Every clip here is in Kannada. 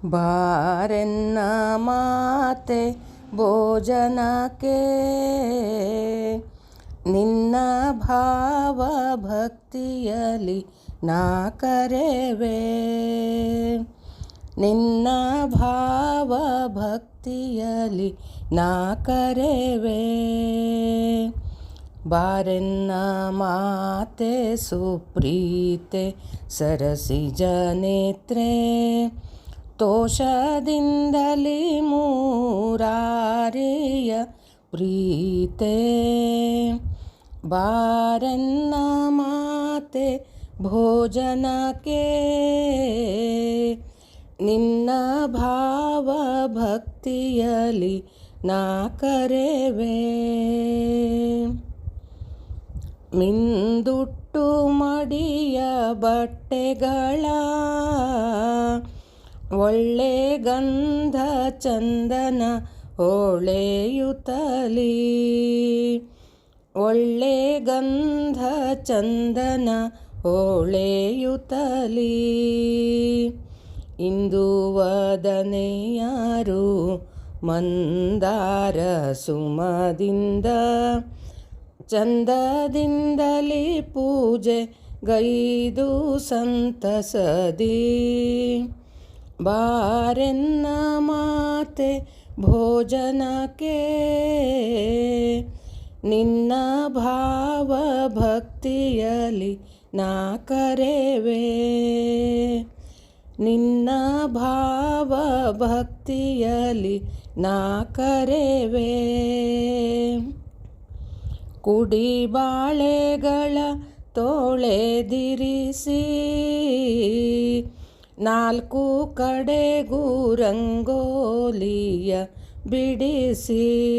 ಬಾರೆನ್ನ ಮಾತೆ ಭೋಜನಕ್ಕೆ ನಿನ್ನ ಭಾವ ಭಕ್ತಿಯಲಿ ನಾ ಕರೆವೆ. ನಿನ್ನ ಭಾವ ಭಕ್ತಿಯಲಿ ನಾ ಕರೆವೆ. ಬಾರೆನ್ನ ಮಾತೆ ಸುಪ್ರೀತೆ ಸರಸಿಜ ನೇತ್ರೆ ತೋಷದಿಂದಲಿ ಮೂರಾರಿಯ ಪ್ರೀತೆ. ಬಾರೆನ್ನ ಮಾತೆ ಭೋಜನಕ್ಕೆ ನಿನ್ನ ಭಾವ ಭಕ್ತಿಯಲಿ ನಾ ಕರೆವೆ. ಮಿಂದುಟ್ಟು ಮಡಿಯ ಬಟ್ಟೆಗಳ ಒಳ್ಳೆ ಗಂಧ ಚಂದನ ಹೊಳೆಯುತ್ತಲಿ. ಒಳ್ಳೆ ಗಂಧ ಚಂದನ ಹೊಳೆಯುತ್ತಲಿ. ಇಂದು ವದನೆಯಾರು ಮಂದಾರ ಸುಮದಿಂದ ಚಂದದಿಂದಲಿ ಪೂಜೆ ಗೈದು ಸಂತಸದಿ. ಬಾರೆನ್ನ ಮಾತೆ ಭೋಜನಕ್ಕೆ ನಿನ್ನ ಭಾವ ಭಕ್ತಿಯಲಿ ನಾ ಕರೆವೆ. ನಿನ್ನ ಭಾವ ಭಕ್ತಿಯಲಿ ನಾ ಕರೆವೆ. ಕುಡಿ ಬಾಳೆಗಳ ತೊಳೆದಿರಿಸಿ ನಾಲ್ಕು ಕಡೆಗೂ ರಂಗೋಲಿಯ ಬಿಡಿಸಿ.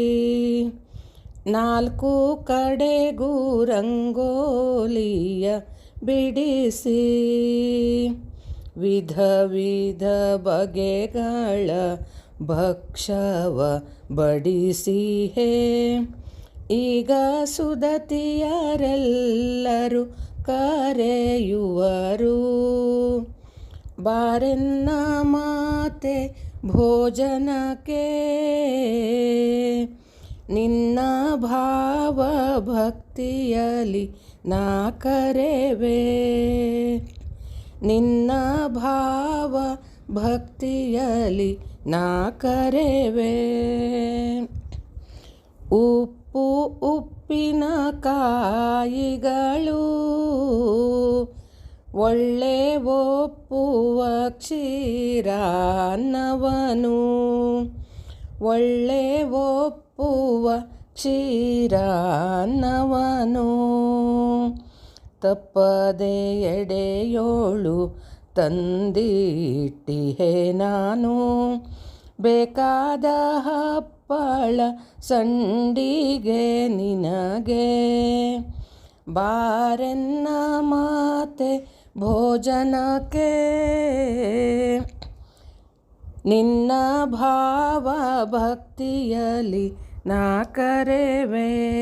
ನಾಲ್ಕು ಕಡೆಗೂ ರಂಗೋಲಿಯ ಬಿಡಿಸಿ. ವಿಧ ವಿಧ ಬಗೆಗಳ ಭಕ್ಷವ ಬಡಿಸಿ ಹೇ. ಈಗ ಸುದತಿಯರೆಲ್ಲರೂ ಕರೆಯುವರು. ಬಾರೆನ್ನ ಮಾತೆ ಭೋಜನಕ್ಕೆ ನಿನ್ನ ಭಾವ ಭಕ್ತಿಯಲಿ ನಾ ಕರೆವೆ. ನಿನ್ನ ಭಾವ ಭಕ್ತಿಯಲಿ ನಾ ಕರೆವೆ. ಉಪ್ಪು ಉಪ್ಪಿನ ಕಾಯಿಗಳು ಒಳ್ಳೆ ಒಪ್ಪುವ ಕ್ಷೀರಾನ್ನವನು. ಒಳ್ಳೆ ಒಪ್ಪುವ ಕ್ಷೀರಾನ್ನವನು. ತಪ್ಪದೆ ಎಡೆಯೋಳು ತಂದಿಟ್ಟಿಹೆ ನಾನು. ಬೇಕಾದ ಹಪ್ಪಳ ಸಂಡಿಗೆ ನಿನಗೆ. ಬಾರೆನ್ನ ಮಾತೆ ಭೋಜನಕ್ಕೆ ನಿನ್ನ ಭಾವ ಭಕ್ತಿಯಲಿ ನಾ ಕರೆವೆ.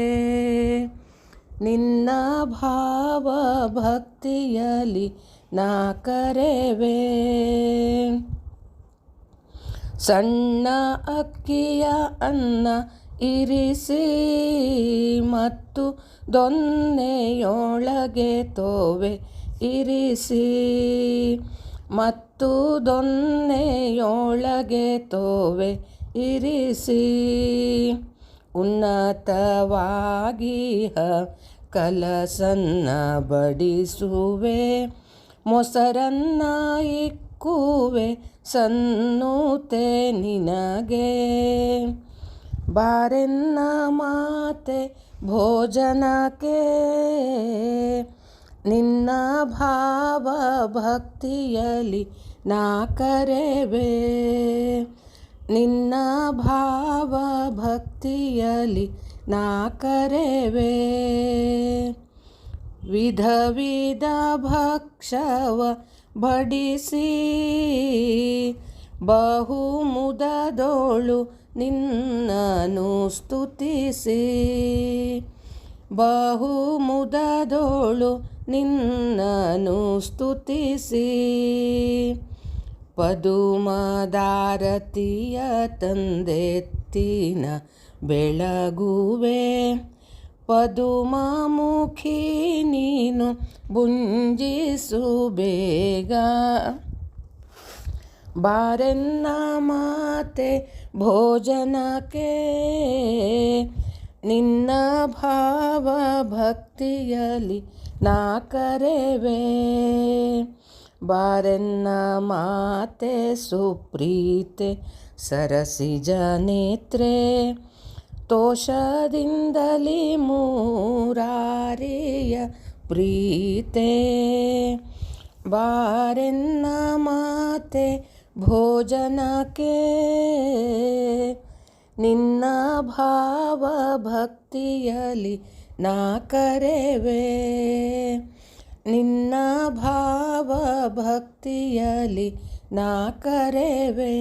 ನಿನ್ನ ಭಾವ ಭಕ್ತಿಯಲಿ ನಾ ಕರೆವೆ. ಸಣ್ಣ ಅಕ್ಕಿಯ ಅನ್ನ ಇರಿಸಿ ಮತ್ತು ದೊನ್ನೆಯೊಳಗೆ ತೋವೆ ಇರಿಸಿ. ಮತ್ತು ದೊನ್ನೆಯೊಳಗೆ ತೋವೆ ಇರಿಸಿ. ಉನ್ನತವಾಗಿಹ ಕಲಸನ್ನ ಬಡಿಸುವೆ. ಮೊಸರನ್ನ ಇಕ್ಕುವೆ ಸನ್ನುತೆ ನಿನಗೆ. ಬಾರೆನ್ನ ಮಾತೆ ಭೋಜನಕ್ಕೆ ನಿನ್ನ ಭಾವ ಭಕ್ತಿಯಲಿ ನಾ ಕರೆವೆ. ನಿನ್ನ ಭಾವ ಭಕ್ತಿಯಲಿ ನಾ ಕರೆವೆ. ವಿಧ ವಿಧ ಭಕ್ಷವ ಬಡಿಸಿ ಬಹು ಮುದದೋಳು ನಿನ್ನನು ಸ್ತುತಿಸಿ. ಬಹು ಮುದದೋಳು ನಿನ್ನನು ಸ್ತುತಿಸಿ. ಪದುಮದಾರತಿಯ ತಂದೆತ್ತಿನ ಬೆಳಗುವೆ. ಪದುಮಮುಖಿ ನೀನು ಭುಂಜಿಸು ಬೇಗ. ಬಾರೆನ್ನ ಮಾತೆ ಭೋಜನಕ್ಕೆ, ನಿನ್ನ ಭಾವ ಭಕ್ತಿಯಲಿ ನಾ ಕರೆವೆ. ಬಾರೆನ್ನ ಮಾತೆ ಸುಪ್ರೀತೆ ಸರಸಿಜ ನೇತ್ರೆ, ತೋಷದಿಂದಲಿ ಮೂರಾರಿಯ ಪ್ರೀತೆ. ಬಾರೆನ್ನ ಮಾತೆ ಭೋಜನಕ್ಕೆ, ನಿನ್ನ ಭಾವ ಭಕ್ತಿಯಲಿ ನಾ ಕರೆವೆ. ನಿನ್ನ ಭಾವ ಭಕ್ತಿಯಲಿ ನಾ ಕರೆವೆ.